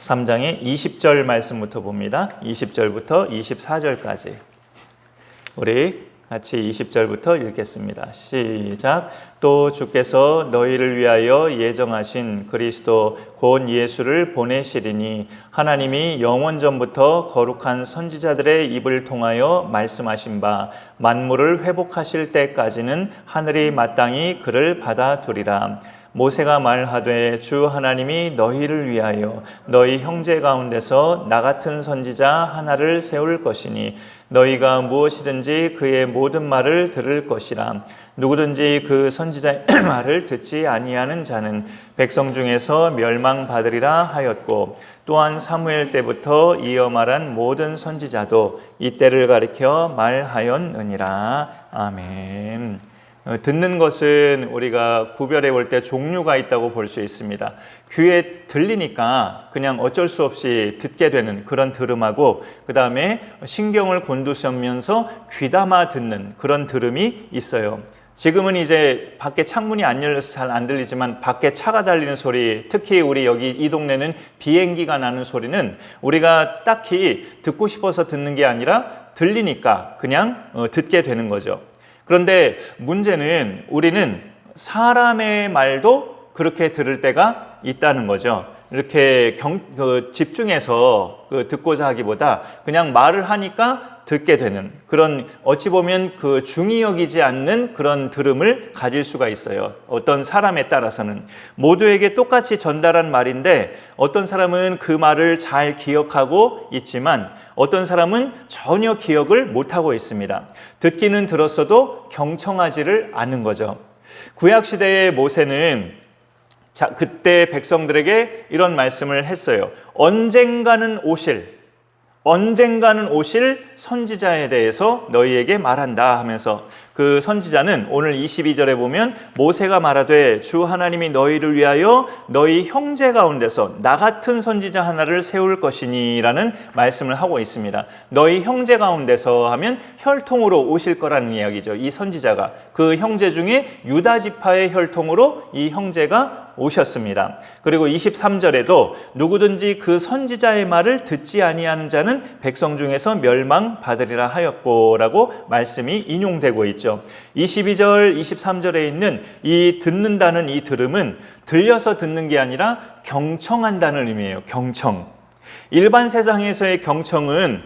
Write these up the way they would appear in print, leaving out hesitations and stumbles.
3장의 20절 말씀부터 봅니다. 20절부터 24절까지 우리 같이 20절부터 읽겠습니다. 시작. 또 주께서 너희를 위하여 예정하신 그리스도 곧 예수를 보내시리니 하나님이 영원전부터 거룩한 선지자들의 입을 통하여 말씀하신 바 만물을 회복하실 때까지는 하늘이 마땅히 그를 받아두리라. 모세가 말하되 주 하나님이 너희를 위하여 너희 형제 가운데서 나 같은 선지자 하나를 세울 것이니 너희가 무엇이든지 그의 모든 말을 들을 것이라. 누구든지 그 선지자의 말을 듣지 아니하는 자는 백성 중에서 멸망받으리라 하였고, 또한 사무엘 때부터 이어 말한 모든 선지자도 이때를 가리켜 말하였느니라. 아멘. 듣는 것은 우리가 구별해 볼 때 종류가 있다고 볼 수 있습니다. 귀에 들리니까 그냥 어쩔 수 없이 듣게 되는 그런 들음하고, 그 다음에 신경을 곤두세우면서 귀담아 듣는 그런 들음이 있어요. 지금은 이제 밖에 창문이 안 열려서 잘 안 들리지만 밖에 차가 달리는 소리, 특히 우리 여기 이 동네는 비행기가 나는 소리는 우리가 딱히 듣고 싶어서 듣는 게 아니라 들리니까 그냥 듣게 되는 거죠. 그런데 문제는 우리는 사람의 말도 그렇게 들을 때가 있다는 거죠. 이렇게 집중해서 듣고자 하기보다 그냥 말을 하니까 듣게 되는 그런, 어찌 보면 중히 여기지 않는 그런 들음을 가질 수가 있어요. 어떤 사람에 따라서는 모두에게 똑같이 전달한 말인데 어떤 사람은 그 말을 잘 기억하고 있지만 어떤 사람은 전혀 기억을 못하고 있습니다. 듣기는 들었어도 경청하지를 않는 거죠. 구약시대의 모세는 그때 백성들에게 이런 말씀을 했어요. 언젠가는 오실 선지자에 대해서 너희에게 말한다 하면서, 그 선지자는 오늘 22절에 보면 모세가 말하되 주 하나님이 너희를 위하여 너희 형제 가운데서 나 같은 선지자 하나를 세울 것이니 라는 말씀을 하고 있습니다. 너희 형제 가운데서 하면 혈통으로 오실 거라는 이야기죠. 이 선지자가 그 형제 중에 유다 지파의 혈통으로 이 형제가 오셨습니다. 그리고 23절에도 누구든지 그 선지자의 말을 듣지 아니하는 자는 백성 중에서 멸망받으리라 하였고 라고 말씀이 인용되고 있죠. 22절, 23절에 있는 이 듣는다는 이 들음은 들려서 듣는 게 아니라 경청한다는 의미예요. 경청. 일반 세상에서의 경청은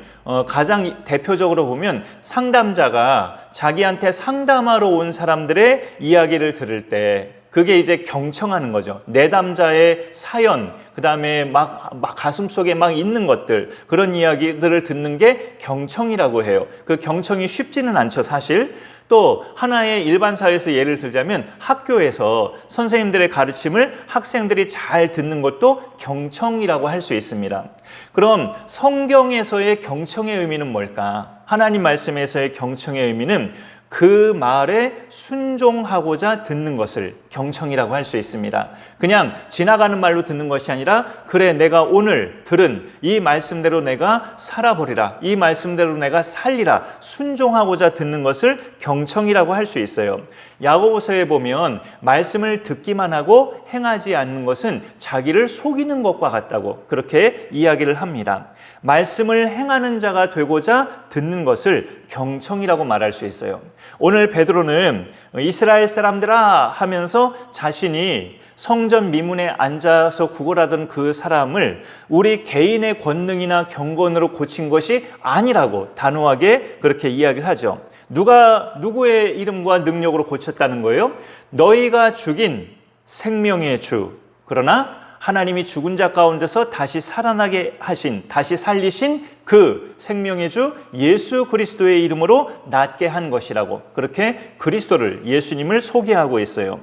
가장 대표적으로 보면 상담자가 자기한테 상담하러 온 사람들의 이야기를 들을 때 그게 이제 경청하는 거죠. 내담자의 사연, 그 다음에 막 가슴속에 막 있는 것들, 그런 이야기들을 듣는 게 경청이라고 해요. 그 경청이 쉽지는 않죠, 사실. 또 하나의 일반 사회에서 예를 들자면 학교에서 선생님들의 가르침을 학생들이 잘 듣는 것도 경청이라고 할 수 있습니다. 그럼 성경에서의 경청의 의미는 뭘까? 하나님 말씀에서의 경청의 의미는 그 말에 순종하고자 듣는 것을 경청이라고 할 수 있습니다. 그냥 지나가는 말로 듣는 것이 아니라, 그래 내가 오늘 들은 이 말씀대로 내가 살아보리라, 이 말씀대로 내가 살리라, 순종하고자 듣는 것을 경청이라고 할 수 있어요. 야고보서에 보면 말씀을 듣기만 하고 행하지 않는 것은 자기를 속이는 것과 같다고 그렇게 이야기를 합니다. 말씀을 행하는 자가 되고자 듣는 것을 경청이라고 말할 수 있어요. 오늘 베드로는 이스라엘 사람들아 하면서 자신이 성전 미문에 앉아서 구걸하던 그 사람을 우리 개인의 권능이나 경건으로 고친 것이 아니라고 단호하게 그렇게 이야기를 하죠. 누구의 이름과 능력으로 고쳤다는 거예요? 너희가 죽인 생명의 주, 그러나 하나님이 죽은 자 가운데서 다시 살아나게 하신, 다시 살리신 그 생명의 주 예수 그리스도의 이름으로 낫게 한 것이라고 그렇게 그리스도를, 예수님을 소개하고 있어요.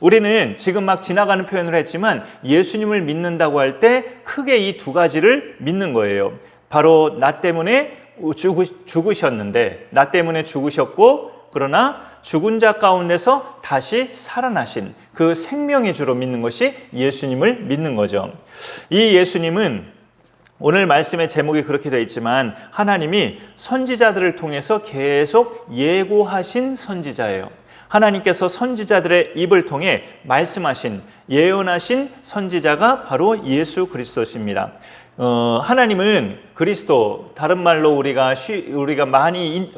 우리는 지금 막 지나가는 표현을 했지만 예수님을 믿는다고 할 때 크게 이 두 가지를 믿는 거예요. 바로 나 때문에 죽으셨는데, 나 때문에 죽으셨고, 그러나 죽은 자 가운데서 다시 살아나신 그 생명의 주로 믿는 것이 예수님을 믿는 거죠. 이 예수님은 오늘 말씀의 제목이 그렇게 되어 있지만 하나님이 선지자들을 통해서 계속 예고하신 선지자예요. 하나님께서 선지자들의 입을 통해 말씀하신, 예언하신 선지자가 바로 예수 그리스도십니다. 하나님은 그리스도, 다른 말로 우리가 많이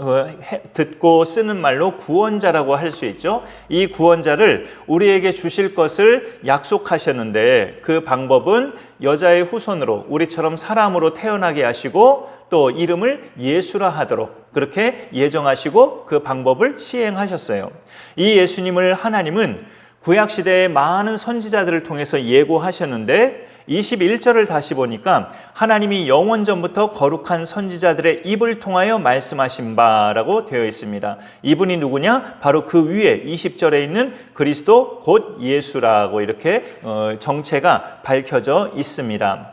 듣고 쓰는 말로 구원자라고 할 수 있죠. 이 구원자를 우리에게 주실 것을 약속하셨는데, 그 방법은 여자의 후손으로 우리처럼 사람으로 태어나게 하시고 또 이름을 예수라 하도록 그렇게 예정하시고 그 방법을 시행하셨어요. 이 예수님을 하나님은 구약시대의 많은 선지자들을 통해서 예고하셨는데 21절을 다시 보니까 하나님이 영원전부터 거룩한 선지자들의 입을 통하여 말씀하신 바라고 되어 있습니다. 이분이 누구냐? 바로 그 위에 20절에 있는 그리스도 곧 예수라고 이렇게 정체가 밝혀져 있습니다.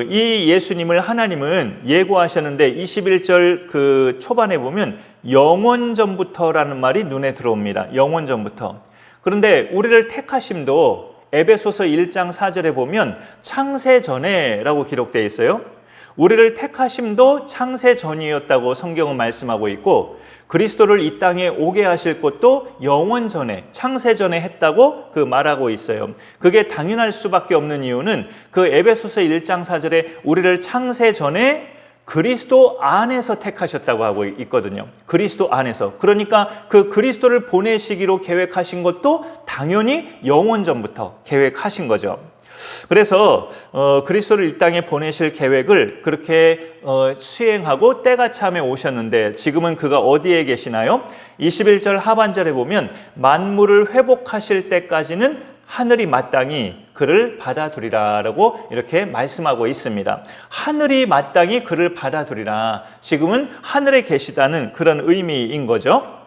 이 예수님을 하나님은 예고하셨는데 21절 그 초반에 보면 영원전부터라는 말이 눈에 들어옵니다. 영원전부터. 그런데 우리를 택하심도 에베소서 1장 4절에 보면 창세 전에라고 기록되어 있어요. 우리를 택하심도 창세 전이었다고 성경은 말씀하고 있고, 그리스도를 이 땅에 오게 하실 것도 영원 전에, 창세 전에 했다고 그 말하고 있어요. 그게 당연할 수밖에 없는 이유는 그 에베소서 1장 4절에 우리를 창세 전에 그리스도 안에서 택하셨다고 하고 있거든요. 그리스도 안에서. 그러니까 그 그리스도를 보내시기로 계획하신 것도 당연히 영원 전부터 계획하신 거죠. 그래서 그리스도를 이 땅에 보내실 계획을 그렇게 수행하고 때가 참에 오셨는데, 지금은 그가 어디에 계시나요? 21절 하반절에 보면 만물을 회복하실 때까지는 하늘이 마땅히 그를 받아두리라라고 이렇게 말씀하고 있습니다. 하늘이 마땅히 그를 받아두리라. 지금은 하늘에 계시다는 그런 의미인 거죠.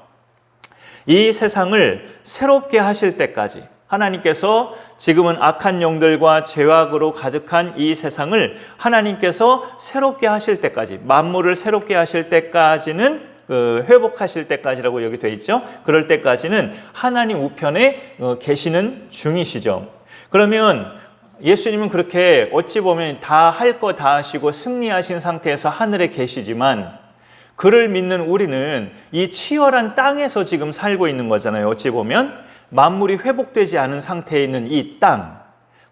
이 세상을 새롭게 하실 때까지, 하나님께서 지금은 악한 영들과 죄악으로 가득한 이 세상을 하나님께서 새롭게 하실 때까지, 만물을 새롭게 하실 때까지는 회복하실 때까지라고 여기 되어 있죠. 그럴 때까지는 하나님 우편에 계시는 중이시죠. 그러면 예수님은 그렇게 어찌 보면 다 할 거 다 하시고 승리하신 상태에서 하늘에 계시지만, 그를 믿는 우리는 이 치열한 땅에서 지금 살고 있는 거잖아요. 어찌 보면 만물이 회복되지 않은 상태에 있는 이 땅,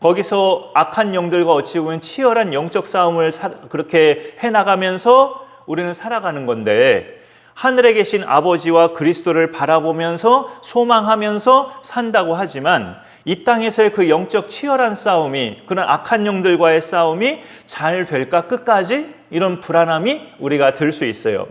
거기서 악한 영들과 어찌 보면 치열한 영적 싸움을 그렇게 해나가면서 우리는 살아가는 건데, 하늘에 계신 아버지와 그리스도를 바라보면서 소망하면서 산다고 하지만, 이 땅에서의 그 영적 치열한 싸움이, 그런 악한 영들과의 싸움이 잘 될까 끝까지, 이런 불안함이 우리가 들 수 있어요.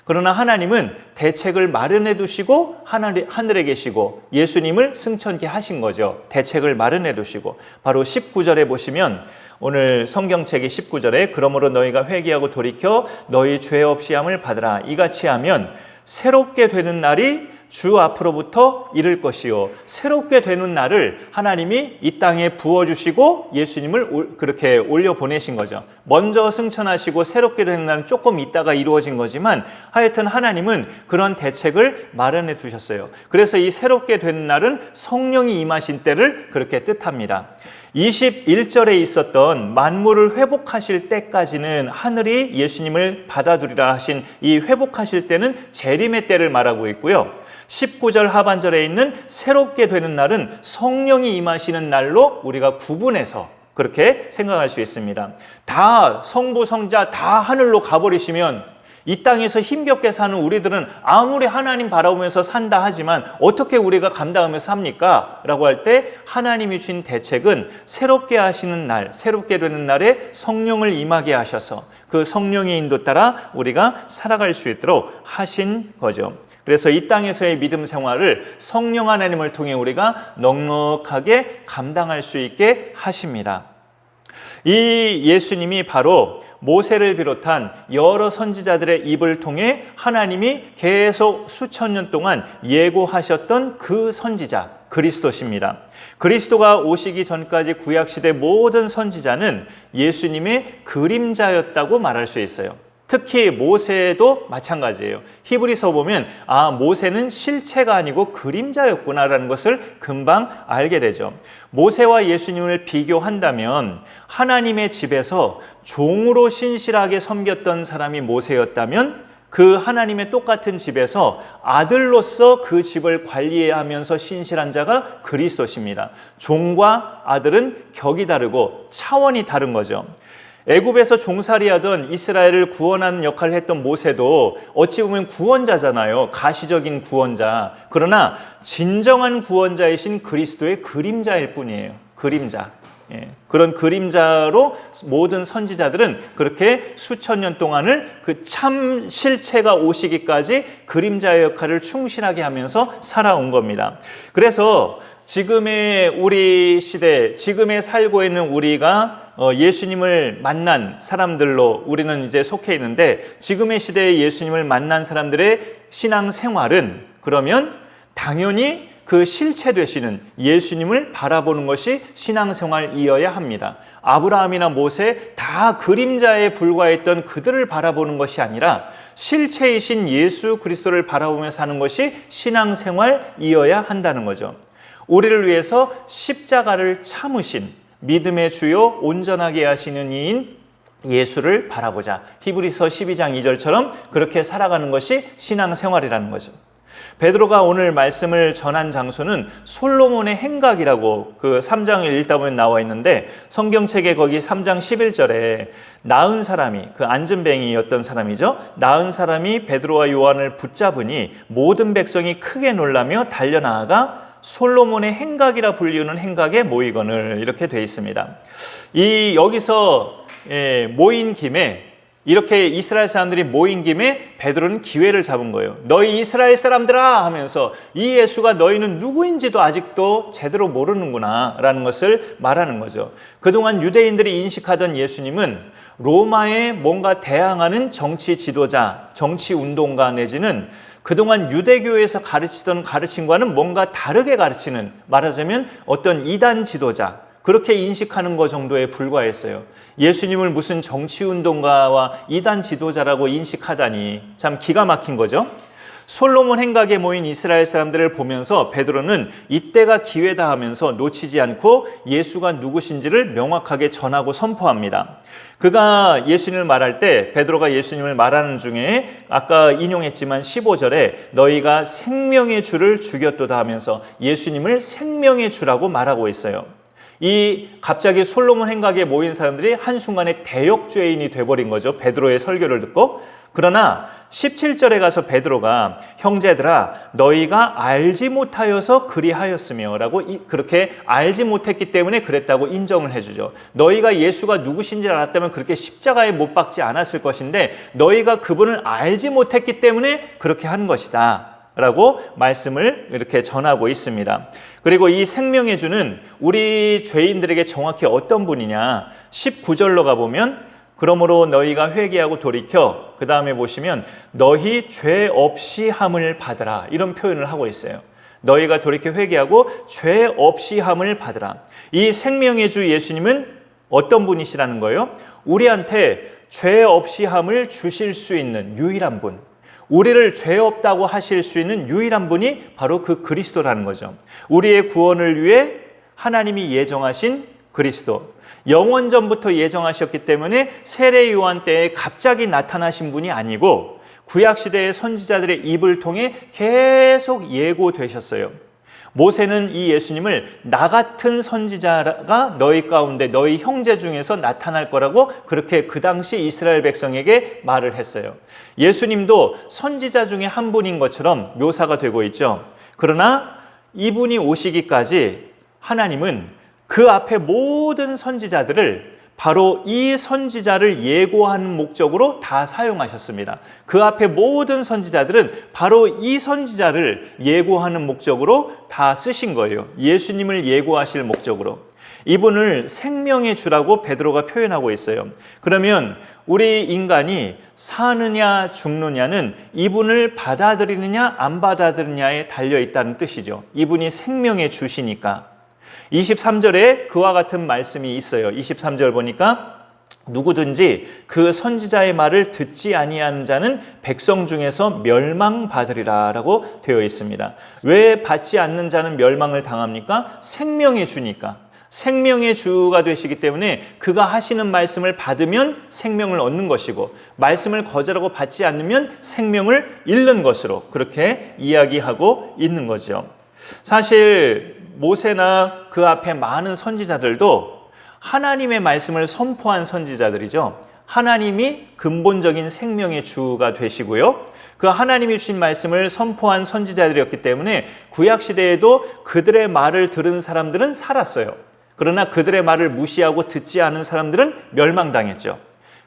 그러나 하나님은 대책을 마련해 두시고 하늘에 계시고 예수님을 승천케 하신 거죠. 대책을 마련해 두시고. 바로 19절에 보시면, 오늘 성경책의 19절에 그러므로 너희가 회개하고 돌이켜 너희 죄 없이 함을 받으라. 이같이 하면 새롭게 되는 날이 주 앞으로부터 이를 것이요. 새롭게 되는 날을 하나님이 이 땅에 부어주시고 예수님을 그렇게 올려보내신 거죠. 먼저 승천하시고 새롭게 되는 날은 조금 있다가 이루어진 거지만, 하여튼 하나님은 그런 대책을 마련해 두셨어요. 그래서 이 새롭게 되는 날은 성령이 임하신 때를 그렇게 뜻합니다. 21절에 있었던 만물을 회복하실 때까지는 하늘이 예수님을 받아두리라 하신 이 회복하실 때는 재림의 때를 말하고 있고요. 19절 하반절에 있는 새롭게 되는 날은 성령이 임하시는 날로 우리가 구분해서 그렇게 생각할 수 있습니다. 다 성부 성자 다 하늘로 가버리시면 이 땅에서 힘겹게 사는 우리들은 아무리 하나님 바라보면서 산다 하지만 어떻게 우리가 감당하면서 삽니까? 라고 할 때 하나님이 주신 대책은 새롭게 하시는 날, 새롭게 되는 날에 성령을 임하게 하셔서 그 성령의 인도 따라 우리가 살아갈 수 있도록 하신 거죠. 그래서 이 땅에서의 믿음 생활을 성령 하나님을 통해 우리가 넉넉하게 감당할 수 있게 하십니다. 이 예수님이 바로 모세를 비롯한 여러 선지자들의 입을 통해 하나님이 계속 수천 년 동안 예고하셨던 그 선지자 그리스도십니다. 그리스도가 오시기 전까지 구약시대 모든 선지자는 예수님의 그림자였다고 말할 수 있어요. 특히 모세도 마찬가지예요. 히브리서 보면 모세는 실체가 아니고 그림자였구나라는 것을 금방 알게 되죠. 모세와 예수님을 비교한다면 하나님의 집에서 종으로 신실하게 섬겼던 사람이 모세였다면 그 하나님의 똑같은 집에서 아들로서 그 집을 관리해야 하면서 신실한 자가 그리스도십니다. 종과 아들은 격이 다르고 차원이 다른 거죠. 애굽에서 종살이하던 이스라엘을 구원하는 역할을 했던 모세도 어찌 보면 구원자잖아요. 가시적인 구원자. 그러나 진정한 구원자이신 그리스도의 그림자일 뿐이에요. 그림자. 그런 그림자로 모든 선지자들은 그렇게 수천 년 동안을 그 참 실체가 오시기까지 그림자의 역할을 충실하게 하면서 살아온 겁니다. 그래서 지금의 우리 시대, 지금에 살고 있는 우리가 예수님을 만난 사람들로 우리는 이제 속해 있는데, 지금의 시대에 예수님을 만난 사람들의 신앙 생활은 그러면 당연히 그 실체 되시는 예수님을 바라보는 것이 신앙생활이어야 합니다. 아브라함이나 모세 다 그림자에 불과했던 그들을 바라보는 것이 아니라 실체이신 예수 그리스도를 바라보며 사는 것이 신앙생활이어야 한다는 거죠. 우리를 위해서 십자가를 참으신 믿음의 주요 온전하게 하시는 이인 예수를 바라보자. 히브리서 12장 2절처럼 그렇게 살아가는 것이 신앙생활이라는 거죠. 베드로가 오늘 말씀을 전한 장소는 솔로몬의 행각이라고 그 3장을 읽다 보면 나와 있는데, 성경책에 거기 3장 11절에 나은 사람이, 그 안전뱅이였던 사람이죠. 나은 사람이 베드로와 요한을 붙잡으니 모든 백성이 크게 놀라며 달려나아가 솔로몬의 행각이라 불리우는 행각에 모이거늘, 이렇게 되어 있습니다. 이 여기서 모인 김에, 이렇게 이스라엘 사람들이 모인 김에 베드로는 기회를 잡은 거예요. 너희 이스라엘 사람들아 하면서 이 예수가 너희는 누구인지도 아직도 제대로 모르는구나 라는 것을 말하는 거죠. 그동안 유대인들이 인식하던 예수님은 로마에 뭔가 대항하는 정치 지도자, 정치 운동가 내지는 그동안 유대교에서 가르치던 가르침과는 뭔가 다르게 가르치는, 말하자면 어떤 이단 지도자, 그렇게 인식하는 것 정도에 불과했어요. 예수님을 무슨 정치운동가와 이단 지도자라고 인식하다니 참 기가 막힌 거죠. 솔로몬 행각에 모인 이스라엘 사람들을 보면서 베드로는 이때가 기회다 하면서 놓치지 않고 예수가 누구신지를 명확하게 전하고 선포합니다. 그가 예수님을 말할 때, 베드로가 예수님을 말하는 중에 아까 인용했지만 15절에 너희가 생명의 주를 죽였도다 하면서 예수님을 생명의 주라고 말하고 있어요. 이 갑자기 솔로몬 행각에 모인 사람들이 한순간에 대역죄인이 돼버린 거죠. 베드로의 설교를 듣고. 그러나 17절에 가서 베드로가 형제들아 너희가 알지 못하여서 그리하였으며 라고 그렇게 알지 못했기 때문에 그랬다고 인정을 해주죠. 너희가 예수가 누구신지 알았다면 그렇게 십자가에 못 박지 않았을 것인데 너희가 그분을 알지 못했기 때문에 그렇게 한 것이다 라고 말씀을 이렇게 전하고 있습니다. 그리고 이 생명의 주는 우리 죄인들에게 정확히 어떤 분이냐, 19절로 가보면 그러므로 너희가 회개하고 돌이켜, 그 다음에 보시면 너희 죄 없이 함을 받으라, 이런 표현을 하고 있어요. 너희가 돌이켜 회개하고 죄 없이 함을 받으라. 이 생명의 주 예수님은 어떤 분이시라는 거예요? 우리한테 죄 없이 함을 주실 수 있는 유일한 분, 우리를 죄 없다고 하실 수 있는 유일한 분이 바로 그 그리스도라는 거죠. 우리의 구원을 위해 하나님이 예정하신 그리스도, 영원전부터 예정하셨기 때문에 세례 요한 때에 갑자기 나타나신 분이 아니고 구약시대의 선지자들의 입을 통해 계속 예고되셨어요. 모세는 이 예수님을 나 같은 선지자가 너희 가운데 너희 형제 중에서 나타날 거라고 그렇게 그 당시 이스라엘 백성에게 말을 했어요. 예수님도 선지자 중에 한 분인 것처럼 묘사가 되고 있죠. 그러나 이분이 오시기까지 하나님은 그 앞에 모든 선지자들을 바로 이 선지자를 예고하는 목적으로 다 사용하셨습니다. 그 앞에 모든 선지자들은 바로 이 선지자를 예고하는 목적으로 다 쓰신 거예요. 예수님을 예고하실 목적으로. 이분을 생명의 주라고 베드로가 표현하고 있어요. 그러면 우리 인간이 사느냐 죽느냐는 이분을 받아들이느냐 안 받아들이느냐에 달려있다는 뜻이죠. 이분이 생명의 주시니까. 23절에 그와 같은 말씀이 있어요. 23절 보니까 누구든지 그 선지자의 말을 듣지 아니하는 자는 백성 중에서 멸망받으리라 라고 되어 있습니다. 왜 받지 않는 자는 멸망을 당합니까? 생명이 주니까. 생명의 주가 되시기 때문에 그가 하시는 말씀을 받으면 생명을 얻는 것이고 말씀을 거절하고 받지 않으면 생명을 잃는 것으로 그렇게 이야기하고 있는 거죠. 사실 모세나 그 앞에 많은 선지자들도 하나님의 말씀을 선포한 선지자들이죠. 하나님이 근본적인 생명의 주가 되시고요. 그 하나님이 주신 말씀을 선포한 선지자들이었기 때문에 구약시대에도 그들의 말을 들은 사람들은 살았어요. 그러나 그들의 말을 무시하고 듣지 않은 사람들은 멸망당했죠.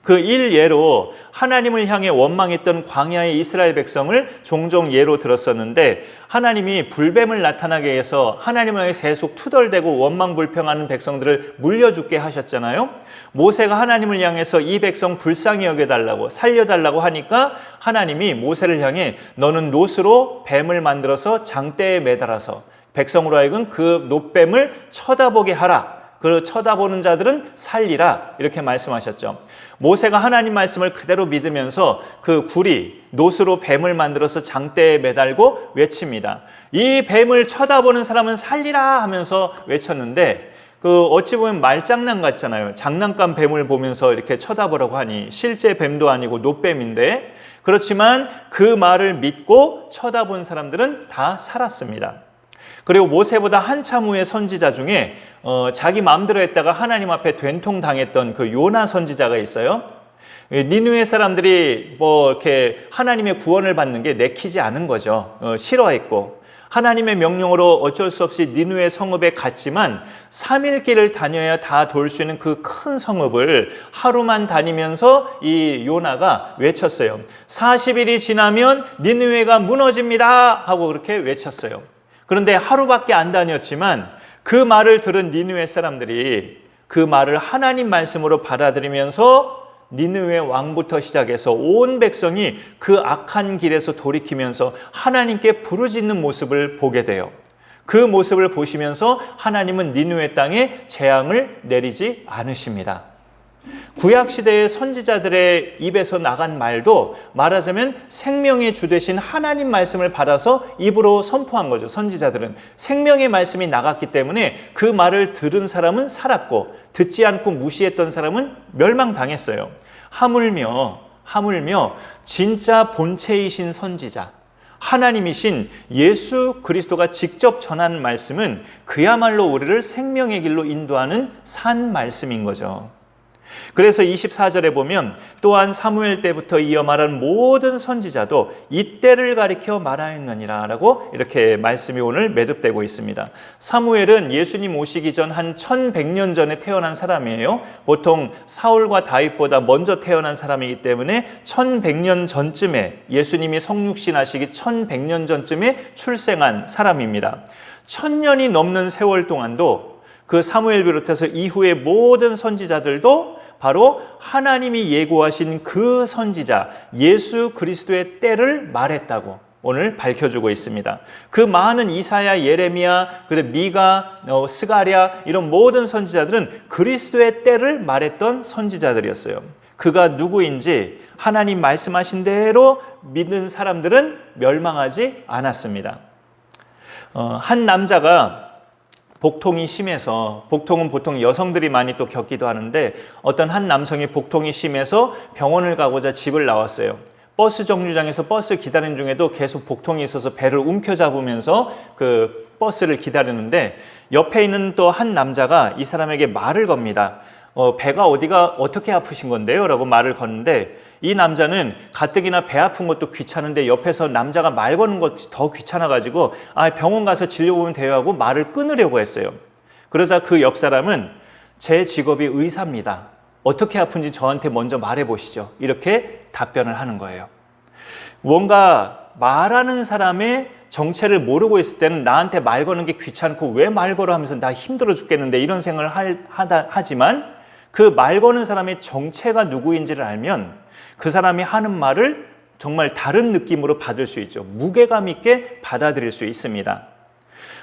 그 일예로 하나님을 향해 원망했던 광야의 이스라엘 백성을 종종 예로 들었었는데 하나님이 불뱀을 나타나게 해서 하나님을 향해 계속 투덜대고 원망불평하는 백성들을 물려죽게 하셨잖아요. 모세가 하나님을 향해서 이 백성 불쌍히 여겨달라고 살려달라고 하니까 하나님이 모세를 향해 너는 놋으로 뱀을 만들어서 장대에 매달아서 백성으로 하여금 그 놋뱀을 쳐다보게 하라. 그 쳐다보는 자들은 살리라 이렇게 말씀하셨죠. 모세가 하나님 말씀을 그대로 믿으면서 그 구리 놋으로 뱀을 만들어서 장대에 매달고 외칩니다. 이 뱀을 쳐다보는 사람은 살리라 하면서 외쳤는데 그 어찌 보면 말장난 같잖아요. 장난감 뱀을 보면서 이렇게 쳐다보라고 하니 실제 뱀도 아니고 놋뱀인데 그렇지만 그 말을 믿고 쳐다본 사람들은 다 살았습니다. 그리고 모세보다 한참 후의 선지자 중에 자기 마음대로 했다가 하나님 앞에 된통당했던 그 요나 선지자가 있어요. 니느웨 사람들이 이렇게 하나님의 구원을 받는 게 내키지 않은 거죠. 싫어했고 하나님의 명령으로 어쩔 수 없이 니느웨 성읍에 갔지만 3일 길을 다녀야 다 돌 수 있는 그 큰 성읍을 하루만 다니면서 이 요나가 외쳤어요. 40일이 지나면 니느웨가 무너집니다 하고 그렇게 외쳤어요. 그런데 하루밖에 안 다녔지만 그 말을 들은 니느웨 사람들이 그 말을 하나님 말씀으로 받아들이면서 니느웨 왕부터 시작해서 온 백성이 그 악한 길에서 돌이키면서 하나님께 부르짖는 모습을 보게 돼요. 그 모습을 보시면서 하나님은 니느웨 땅에 재앙을 내리지 않으십니다. 구약시대의 선지자들의 입에서 나간 말도 말하자면 생명의 주 되신 하나님 말씀을 받아서 입으로 선포한 거죠. 선지자들은 생명의 말씀이 나갔기 때문에 그 말을 들은 사람은 살았고 듣지 않고 무시했던 사람은 멸망당했어요. 하물며 진짜 본체이신 선지자 하나님이신 예수 그리스도가 직접 전하는 말씀은 그야말로 우리를 생명의 길로 인도하는 산 말씀인 거죠. 그래서 24절에 보면 또한 사무엘 때부터 이어 말한 모든 선지자도 이때를 가리켜 말하였느니라 라고 이렇게 말씀이 오늘 매듭되고 있습니다. 사무엘은 예수님 오시기 전 한 1100년 전에 태어난 사람이에요. 보통 사울과 다윗보다 먼저 태어난 사람이기 때문에 1100년 전쯤에 예수님이 성육신 하시기 1100년 전쯤에 출생한 사람입니다. 1000년이 넘는 세월 동안도 그 사무엘 비롯해서 이후의 모든 선지자들도 바로 하나님이 예고하신 그 선지자 예수 그리스도의 때를 말했다고 오늘 밝혀주고 있습니다. 그 많은 이사야, 예레미야, 미가, 스가랴 이런 모든 선지자들은 그리스도의 때를 말했던 선지자들이었어요. 그가 누구인지 하나님 말씀하신 대로 믿는 사람들은 멸망하지 않았습니다. 한 남자가 복통이 심해서 복통은 보통 여성들이 많이 또 겪기도 하는데 어떤 한 남성이 복통이 심해서 병원을 가고자 집을 나왔어요. 버스 정류장에서 버스 기다리는 중에도 계속 복통이 있어서 배를 움켜잡으면서 그 버스를 기다리는데 옆에 있는 또 한 남자가 이 사람에게 말을 겁니다. 배가 어디가 어떻게 아프신 건데요? 라고 말을 거는데 이 남자는 가뜩이나 배 아픈 것도 귀찮은데 옆에서 남자가 말 거는 것이 더 귀찮아가지고 병원 가서 진료 보면 돼요 하고 말을 끊으려고 했어요. 그러자 그 옆 사람은 제 직업이 의사입니다. 어떻게 아픈지 저한테 먼저 말해보시죠. 이렇게 답변을 하는 거예요. 뭔가 말하는 사람의 정체를 모르고 있을 때는 나한테 말 거는 게 귀찮고 왜 말 걸어 하면서 나 힘들어 죽겠는데 이런 생각을 하지만 그 말 거는 사람의 정체가 누구인지를 알면 그 사람이 하는 말을 정말 다른 느낌으로 받을 수 있죠. 무게감 있게 받아들일 수 있습니다.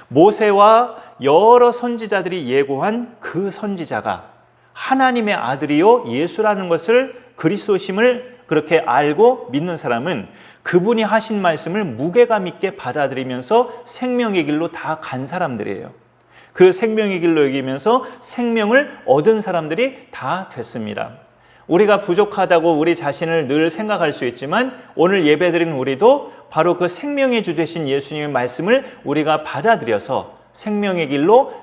모세와 여러 선지자들이 예고한 그 선지자가 하나님의 아들이요 예수라는 것을 그리스도심을 그렇게 알고 믿는 사람은 그분이 하신 말씀을 무게감 있게 받아들이면서 생명의 길로 다 간 사람들이에요. 그 생명의 길로 여기면서 생명을 얻은 사람들이 다 됐습니다. 우리가 부족하다고 우리 자신을 늘 생각할 수 있지만 오늘 예배드린 우리도 바로 그 생명의 주 되신 예수님의 말씀을 우리가 받아들여서 생명의 길로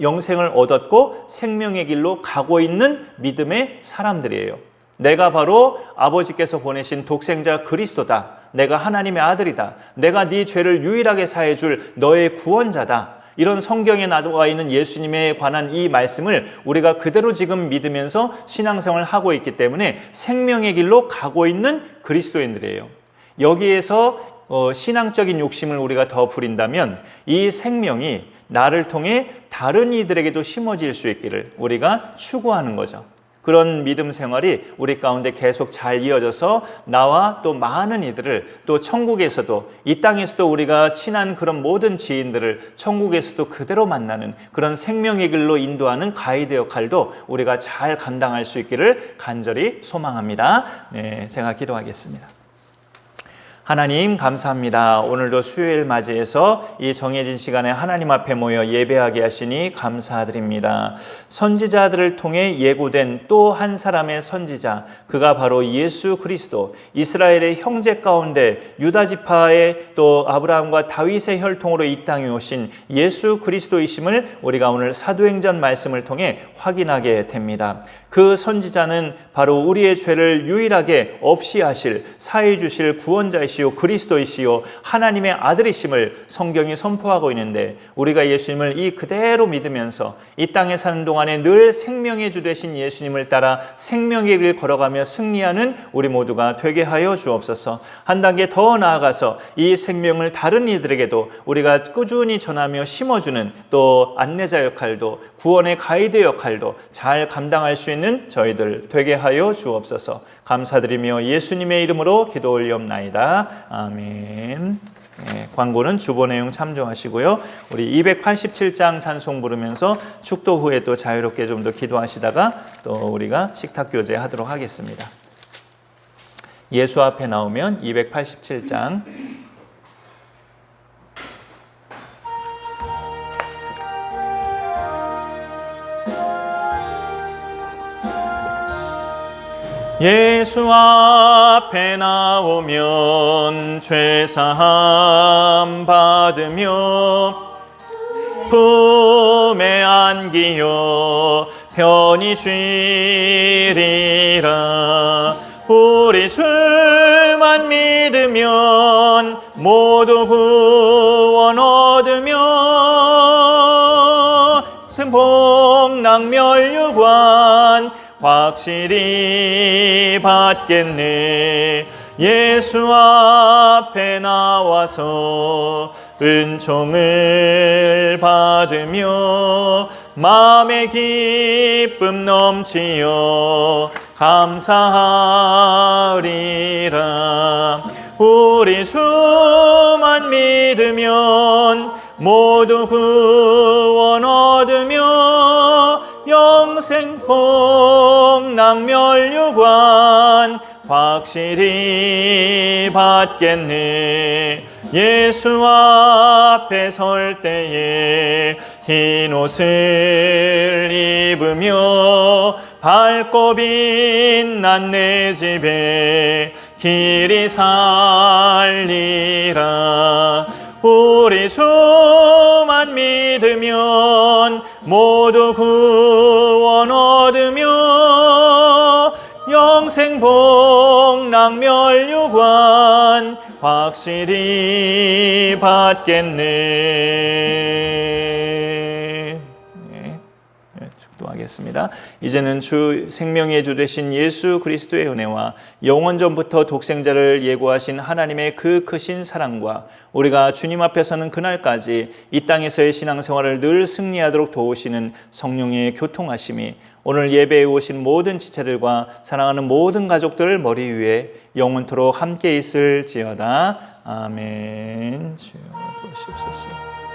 영생을 얻었고 생명의 길로 가고 있는 믿음의 사람들이에요. 내가 바로 아버지께서 보내신 독생자 그리스도다. 내가 하나님의 아들이다. 내가 네 죄를 유일하게 사해 줄 너의 구원자다. 이런 성경에 나와 있는 예수님에 관한 이 말씀을 우리가 그대로 지금 믿으면서 신앙생활을 하고 있기 때문에 생명의 길로 가고 있는 그리스도인들이에요. 여기에서 신앙적인 욕심을 우리가 더 부린다면 이 생명이 나를 통해 다른 이들에게도 심어질 수 있기를 우리가 추구하는 거죠. 그런 믿음 생활이 우리 가운데 계속 잘 이어져서 나와 또 많은 이들을 또 천국에서도 이 땅에서도 우리가 친한 그런 모든 지인들을 천국에서도 그대로 만나는 그런 생명의 길로 인도하는 가이드 역할도 우리가 잘 감당할 수 있기를 간절히 소망합니다. 네, 제가 기도하겠습니다. 하나님 감사합니다. 오늘도 수요일 맞이해서 이 정해진 시간에 하나님 앞에 모여 예배하게 하시니 감사드립니다. 선지자들을 통해 예고된 또 한 사람의 선지자, 그가 바로 예수 그리스도, 이스라엘의 형제 가운데 유다 지파의 또 아브라함과 다윗의 혈통으로 이 땅에 오신 예수 그리스도이심을 우리가 오늘 사도행전 말씀을 통해 확인하게 됩니다. 그 선지자는 바로 우리의 죄를 유일하게 없이 하실 사해 주실 구원자이시오 그리스도이시오 하나님의 아들이심을 성경이 선포하고 있는데 우리가 예수님을 이 그대로 믿으면서 이 땅에 사는 동안에 늘 생명의 주 되신 예수님을 따라 생명의 길을 걸어가며 승리하는 우리 모두가 되게 하여 주옵소서. 한 단계 더 나아가서 이 생명을 다른 이들에게도 우리가 꾸준히 전하며 심어주는 또 안내자 역할도 구원의 가이드 역할도 잘 감당할 수 있는 저희들 되게 하여 주옵소서. 감사드리며 예수님의 이름으로 기도 올리옵나이다. 아멘. 네, 광고는 주보 내용 참조하시고요. 우리 287장 찬송 부르면서 축도 후에 또 자유롭게 좀 더 기도하시다가 또 우리가 식탁 교제 하도록 하겠습니다. 예수 앞에 나오면 287장 예수 앞에 나오면 죄사함 받으며 품에 안기어 편히 쉬리라. 우리 주만 믿으면 모두 구원 얻으며 생복락멸류관 확실히 받겠네. 예수 앞에 나와서 은총을 받으며 마음의 기쁨 넘치어 감사하리라. 우리 주만 믿으면 모두 구원 얻으며 영생 복락멸류관 확실히 받겠네. 예수 앞에 설 때에 흰 옷을 입으며 밝고 빛난 내 집에 길이 살리라. 우리 주만 믿으면 모두 구원 얻으며 영생 복락멸류관 확실히 받겠네. 축도하겠습니다. 이제는 주 생명의 주 되신 예수 그리스도의 은혜와 영원 전부터 독생자를 예고하신 하나님의 그 크신 사랑과 우리가 주님 앞에 서는 그날까지 이 땅에서의 신앙생활을 늘 승리하도록 도우시는 성령의 교통하심이 오늘 예배에 오신 모든 지체들과 사랑하는 모든 가족들 머리 위에 영원토록 함께 있을지어다. 아멘. 주여 도우시옵소서.